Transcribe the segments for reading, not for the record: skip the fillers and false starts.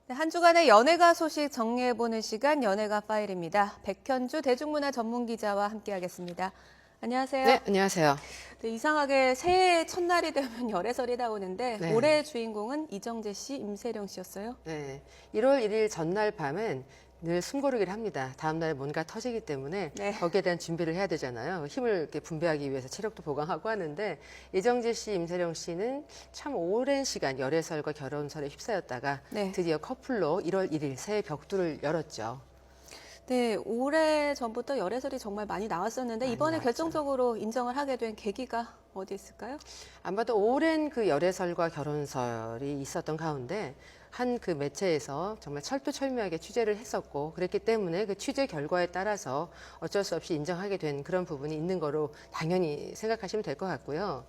네, 한 주간의 연예가 소식 정리해보는 시간 연예가 파일입니다. 백현주 대중문화 전문기자와 함께하겠습니다. 안녕하세요. 네, 안녕하세요. 네, 이상하게 새해 첫날이 되면 열애설이 나오는데 네. 올해의 주인공은 이정재 씨, 임세령 씨였어요. 네, 1월 1일 전날 밤엔 늘 숨고르기를 합니다. 다음 날 뭔가 터지기 때문에 네. 거기에 대한 준비를 해야 되잖아요. 힘을 이렇게 분배하기 위해서 체력도 보강하고 하는데 이정재 씨, 임세령 씨는 참 오랜 시간 열애설과 결혼설에 휩싸였다가 네. 드디어 커플로 1월 1일 새해 벽두를 열었죠. 네, 오래 전부터 열애설이 정말 많이 나왔었는데 많이 이번에 나왔죠. 결정적으로 인정을 하게 된 계기가 어디 있을까요? 아마도 오랜 그 열애설과 결혼설이 있었던 가운데 한 그 매체에서 정말 철두철미하게 취재를 했었고 그랬기 때문에 그 취재 결과에 따라서 어쩔 수 없이 인정하게 된 그런 부분이 있는 거로 당연히 생각하시면 될 것 같고요.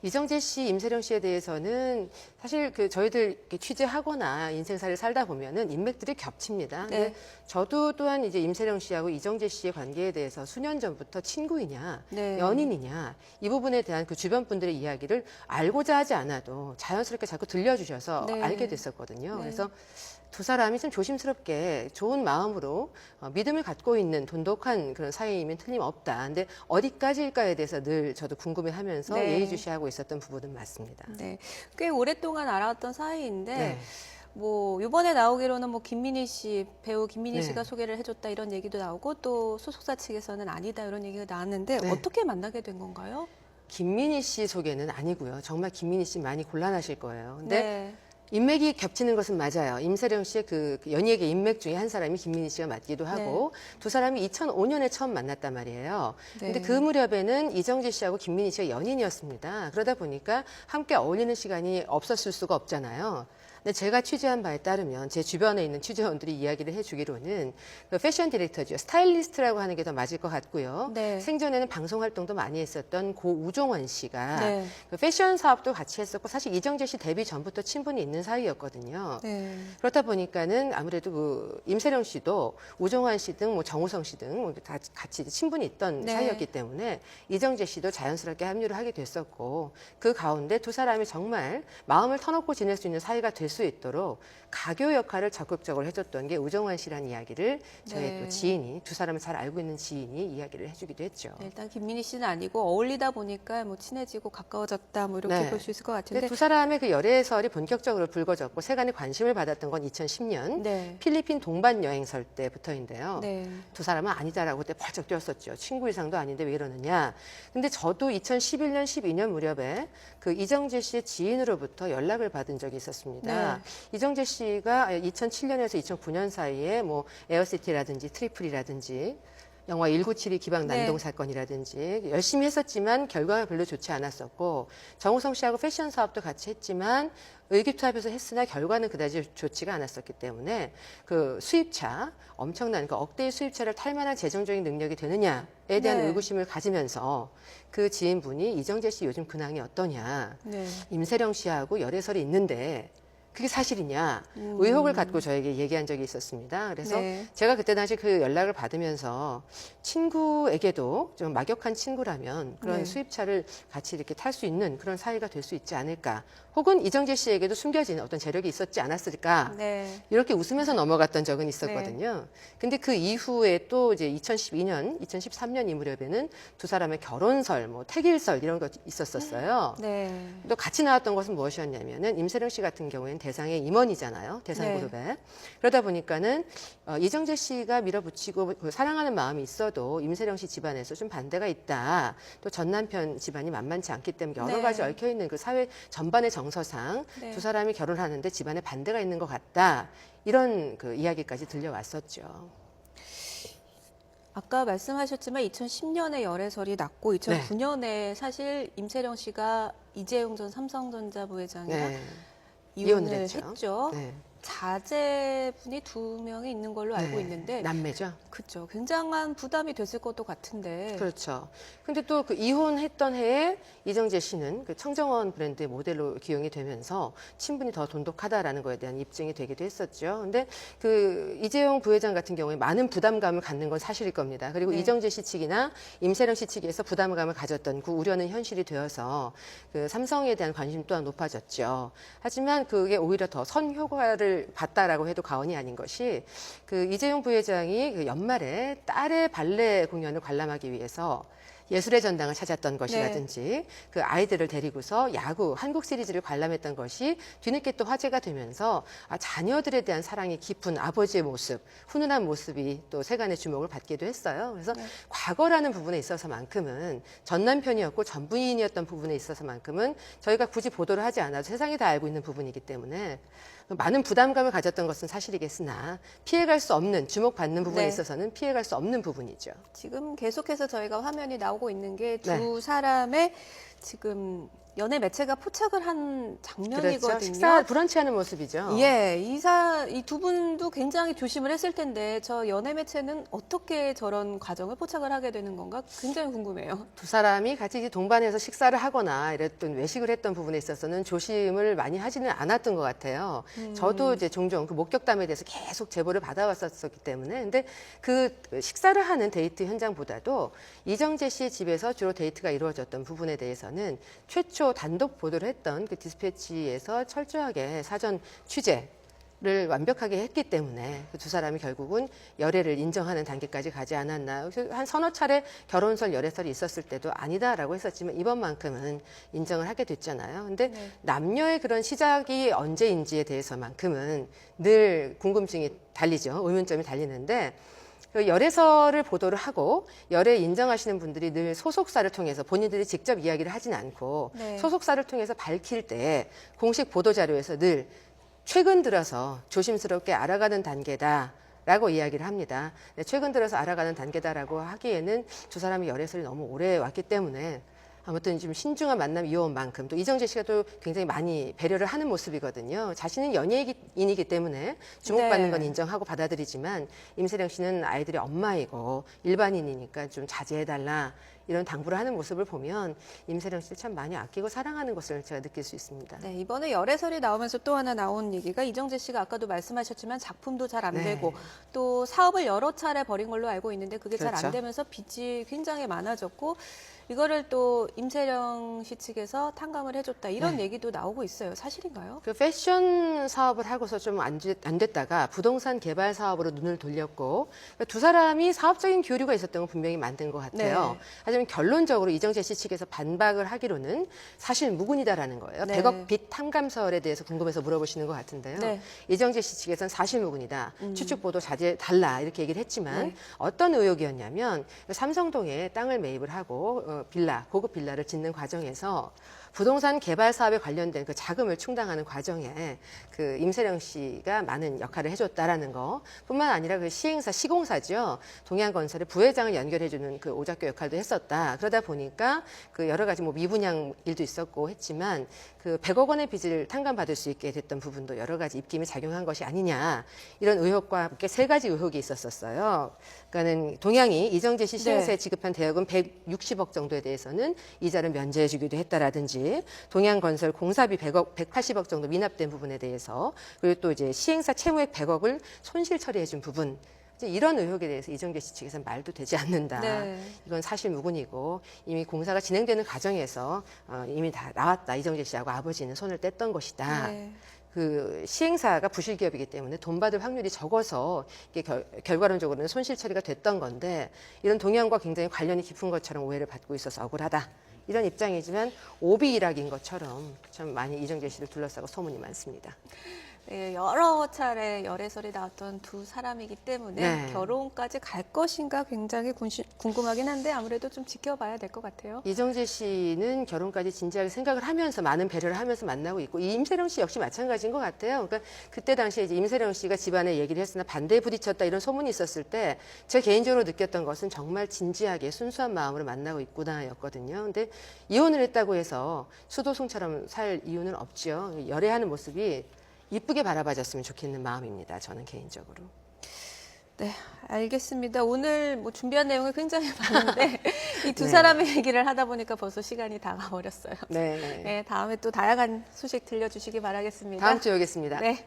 이정재 씨, 임세령 씨에 대해서는 사실 그 저희들 이렇게 취재하거나 인생사를 살다 보면은 인맥들이 겹칩니다. 네. 근데 저도 또한 이제 임세령 씨하고 이정재 씨의 관계에 대해서 수년 전부터 친구이냐, 네. 연인이냐 이 부분에 대한 그 주변 분들의 이야기를 알고자 하지 않아도 자연스럽게 자꾸 들려주셔서 네. 알게 됐었거든요. 네. 그래서 두 사람이 좀 조심스럽게 좋은 마음으로 믿음을 갖고 있는 돈독한 그런 사이이면 틀림없다. 근데 어디까지일까에 대해서 늘 저도 궁금해하면서 네. 예의주시하고 있었던 부분은 맞습니다. 네, 꽤 오랫동안 알아왔던 사이인데 네. 뭐 이번에 나오기로는 뭐 김민희 씨 배우 김민희 네. 씨가 소개를 해줬다 이런 얘기도 나오고 또 소속사 측에서는 아니다 이런 얘기가 나왔는데 네. 어떻게 만나게 된 건가요? 김민희 씨 소개는 아니고요. 정말 김민희 씨 많이 곤란하실 거예요. 근데 네, 인맥이 겹치는 것은 맞아요. 임세령 씨의 그 연예계 인맥 중에 한 사람이 김민희 씨가 맞기도 하고 두 사람이 2005년에 처음 만났단 말이에요. 근데 네. 그 무렵에는 이정재 씨하고 김민희 씨가 연인이었습니다. 그러다 보니까 함께 어울리는 시간이 없었을 수가 없잖아요. 근데 제가 취재한 바에 따르면 제 주변에 있는 취재원들이 이야기를 해주기로는 그 패션 디렉터죠. 스타일리스트라고 하는 게 더 맞을 것 같고요. 네. 생전에는 방송 활동도 많이 했었던 고 우종원 씨가 네. 그 패션 사업도 같이 했었고 사실 이정재 씨 데뷔 전부터 친분이 있는 사이였거든요. 네. 그렇다 보니까는 아무래도 그 임세령 씨도 우종환 씨 등 뭐 정우성 씨 등 같이 친분이 있던 네. 사이였기 때문에 이정재 씨도 자연스럽게 합류를 하게 됐었고 그 가운데 두 사람이 정말 마음을 터놓고 지낼 수 있는 사이가 될 수 있도록 가교 역할을 적극적으로 해줬던 게 우종환 씨라는 이야기를 저희 네. 또 지인이 두 사람을 잘 알고 있는 지인이 이야기를 해주기도 했죠. 네, 일단 김민희 씨는 아니고 어울리다 보니까 뭐 친해지고 가까워졌다 뭐 이렇게 네. 볼 수 있을 것 근데 같은데 두 사람의 그 열애설이 본격적으로 불거졌고 세간의 관심을 받았던 건 2010년 네. 필리핀 동반 여행설 때부터인데요. 네. 두 사람은 아니다라고 그때 펄쩍 뛰었었죠. 친구 이상도 아닌데 왜 이러느냐. 근데 저도 2011년, 12년 무렵에 그 이정재 씨의 지인으로부터 연락을 받은 적이 있었습니다. 네. 이정재 씨가 2007년에서 2009년 사이에 뭐 에어시티라든지 트리플이라든지 영화 1972 기방 난동 네. 사건이라든지 열심히 했었지만 결과가 별로 좋지 않았었고 정우성 씨하고 패션 사업도 같이 했지만 의기투합해서 했으나 결과는 그다지 좋지가 않았었기 때문에 그 수입차 엄청난 그 억대의 수입차를 탈 만한 재정적인 능력이 되느냐에 대한 네. 의구심을 가지면서 그 지인분이 이정재 씨 요즘 근황이 어떠냐 네. 임세령 씨하고 열애설이 있는데 그게 사실이냐 의혹을 갖고 저에게 얘기한 적이 있었습니다. 그래서 네. 제가 그때 당시 그 연락을 받으면서 친구에게도 좀 막역한 친구라면 그런 네. 수입차를 같이 이렇게 탈 수 있는 그런 사이가 될 수 있지 않을까. 혹은 이정재 씨에게도 숨겨진 어떤 재력이 있었지 않았을까. 네. 이렇게 웃으면서 넘어갔던 적은 있었거든요. 근데 그 이후에 또 이제 2012년, 2013년 이 무렵에는 두 사람의 결혼설, 뭐 태길설 이런 거 있었었어요. 네. 또 같이 나왔던 것은 무엇이었냐면은 임세령 씨 같은 경우에는 대상의 임원이잖아요. 대상그룹에. 그러다 보니까는 이정재 씨가 밀어붙이고 그 사랑하는 마음이 있어도 임세령 씨 집안에서 좀 반대가 있다. 또 전 남편 집안이 만만치 않기 때문에 여러 네. 가지 얽혀 있는 그 사회 전반의 정서상 네. 두 사람이 결혼하는데 집안에 반대가 있는 것 같다. 이런 그 이야기까지 들려왔었죠. 아까 말씀하셨지만 2010년에 열애설이 났고 2009년에 사실 임세령 씨가 이재용 전 삼성전자 부회장이랑 네. 이혼을 이혼을 했죠. 했죠. 네. 자제분이 두 명이 있는 걸로 알고 네. 있는데 남매죠. 그렇죠. 굉장한 부담이 됐을 것도 같은데. 그렇죠. 근데 또 그 이혼했던 해에 이정재 씨는 그 청정원 브랜드의 모델로 기용이 되면서 친분이 더 돈독하다라는 거에 대한 입증이 되기도 했었죠. 근데 그 이재용 부회장 같은 경우에 많은 부담감을 갖는 건 사실일 겁니다. 그리고 네. 이정재 씨 측이나 임세령 씨 측에서 부담감을 가졌던 그 우려는 현실이 되어서 그 삼성에 대한 관심 또한 높아졌죠. 하지만 그게 오히려 더 선효과를 축하를 받다라고 해도 과언이 아닌 것이 그 이재용 부회장이 그 연말에 딸의 발레 공연을 관람하기 위해서 예술의 전당을 찾았던 것이라든지 그 아이들을 데리고서 야구 한국 시리즈를 관람했던 것이 뒤늦게 또 화제가 되면서 자녀들에 대한 사랑이 깊은 아버지의 모습, 훈훈한 모습이 또 세간의 주목을 받기도 했어요. 그래서 과거라는 부분에 있어서만큼은 전 남편이었고 전 부인이었던 부분에 있어서만큼은 저희가 굳이 보도를 하지 않아도 세상이 다 알고 있는 부분이기 때문에 많은 부담감을 가졌던 것은 사실이겠으나 피해갈 수 없는, 주목받는 부분에 있어서는 피해갈 수 없는 부분이죠. 지금 계속해서 저희가 화면이 나오고 있는 게 두 사람의 지금 연예 매체가 포착을 한 장면이거든요. 그렇죠. 식사 브런치하는 모습이죠. 예, 이 두 분도 굉장히 조심을 했을 텐데 저 연예 매체는 어떻게 저런 과정을 포착을 하게 되는 건가 굉장히 궁금해요. 두 사람이 같이 이제 동반해서 식사를 하거나 이랬던 외식을 했던 부분에 있어서는 조심을 많이 하지는 않았던 것 같아요. 저도 이제 종종 그 목격담에 대해서 계속 제보를 받아왔었기 때문에 근데 그 식사를 하는 데이트 현장보다도 이정재 씨의 집에서 주로 데이트가 이루어졌던 부분에 대해서는 최초 단독 보도를 했던 그 디스패치에서 철저하게 사전 취재를 완벽하게 했기 때문에 그 두 사람이 결국은 열애를 인정하는 단계까지 가지 않았나. 한 서너 차례 결혼설 열애설이 있었을 때도 아니다라고 했었지만 이번만큼은 인정을 하게 됐잖아요. 근데 남녀의 그런 시작이 언제인지에 대해서만큼은 늘 궁금증이 달리죠. 의문점이 달리는데 그 열애설을 보도를 하고 열애 인정하시는 분들이 늘 소속사를 통해서 본인들이 직접 이야기를 하진 않고 소속사를 통해서 밝힐 때 공식 보도자료에서 늘 최근 들어서 조심스럽게 알아가는 단계다라고 이야기를 합니다. 최근 들어서 알아가는 단계다라고 하기에는 두 사람이 열애설이 너무 오래 왔기 때문에 아무튼 좀 신중한 만남이 이어온 만큼 또 이정재 씨가 또 굉장히 많이 배려를 하는 모습이거든요. 자신은 연예인이기 때문에 주목받는 건 인정하고 받아들이지만 임세령 씨는 아이들의 엄마이고 일반인이니까 좀 자제해달라 이런 당부를 하는 모습을 보면 임세령 씨를 참 많이 아끼고 사랑하는 것을 제가 느낄 수 있습니다. 네, 이번에 열애설이 나오면서 또 하나 나온 얘기가 이정재 씨가 아까도 말씀하셨지만 작품도 잘 안 되고 또 사업을 여러 차례 벌인 걸로 알고 있는데 그게 잘 안 되면서 빚이 굉장히 많아졌고 이거를 또 임세령 씨 측에서 탕감을 해줬다 이런 얘기도 나오고 있어요. 사실인가요? 그 패션 사업을 하고서 좀 안 됐다가 부동산 개발 사업으로 눈을 돌렸고 두 사람이 사업적인 교류가 있었던 건 분명히 맞는 것 같아요. 하지만 결론적으로 이정재 씨 측에서 반박을 하기로는 사실 무근이다라는 거예요. 100억 빚 탕감설에 대해서 궁금해서 물어보시는 것 같은데요. 이정재 씨 측에서는 사실 무근이다. 추측 보도 자제 달라 이렇게 얘기를 했지만 어떤 의혹이었냐면 삼성동에 땅을 매입을 하고 빌라, 고급 빌라를 짓는 과정에서 부동산 개발 사업에 관련된 그 자금을 충당하는 과정에 그 임세령 씨가 많은 역할을 해줬다라는 거 뿐만 아니라 그 시행사, 시공사죠. 동양건설의 부회장을 연결해주는 그 오작교 역할도 했었다. 그러다 보니까 그 여러 가지 뭐 미분양 일도 있었고 했지만 그 100억 원의 빚을 탕감받을 수 있게 됐던 부분도 여러 가지 입김이 작용한 것이 아니냐. 이런 의혹과 함께 세 가지 의혹이 있었어요. 그러니까는 동양이 이정재 씨 시행사에 지급한 대여금 160억 정도에 대해서는 이자를 면제해주기도 했다라든지 동양건설 공사비 180억 정도 미납된 부분에 대해서 그리고 또 이제 시행사 채무액 100억을 손실 처리해준 부분 이제 이런 의혹에 대해서 이정재 씨 측에서는 말도 되지 않는다. 이건 사실 무근이고 이미 공사가 진행되는 과정에서 이미 다 나왔다. 이정재 씨하고 아버지는 손을 뗐던 것이다. 그 시행사가 부실기업이기 때문에 돈 받을 확률이 적어서 이게 결과론적으로는 손실 처리가 됐던 건데 이런 동양과 굉장히 관련이 깊은 것처럼 오해를 받고 있어서 억울하다. 이런 입장이지만 오비 일학인 것처럼 참 많이 이정재 씨를 둘러싸고 소문이 많습니다. 네, 여러 차례 열애설이 나왔던 두 사람이기 때문에 결혼까지 갈 것인가 굉장히 궁금하긴 한데 아무래도 좀 지켜봐야 될 것 같아요. 이정재 씨는 결혼까지 진지하게 생각을 하면서 많은 배려를 하면서 만나고 있고 임세령 씨 역시 마찬가지인 것 같아요. 그러니까 그때 당시에 이제 임세령 씨가 집안에 얘기를 했으나 반대에 부딪혔다 이런 소문이 있었을 때 제 개인적으로 느꼈던 것은 정말 진지하게 순수한 마음으로 만나고 있구나였거든요. 근데 이혼을 했다고 해서 수도승처럼 살 이유는 없죠. 열애하는 모습이 이쁘게 바라봐졌으면 좋겠는 마음입니다. 저는 개인적으로. 네, 알겠습니다. 오늘 뭐 준비한 내용이 굉장히 많은데 이 두 사람의 얘기를 하다 보니까 벌써 시간이 다 가버렸어요. 네, 다음에 또 다양한 소식 들려주시기 바라겠습니다. 다음 주에 오겠습니다. 네.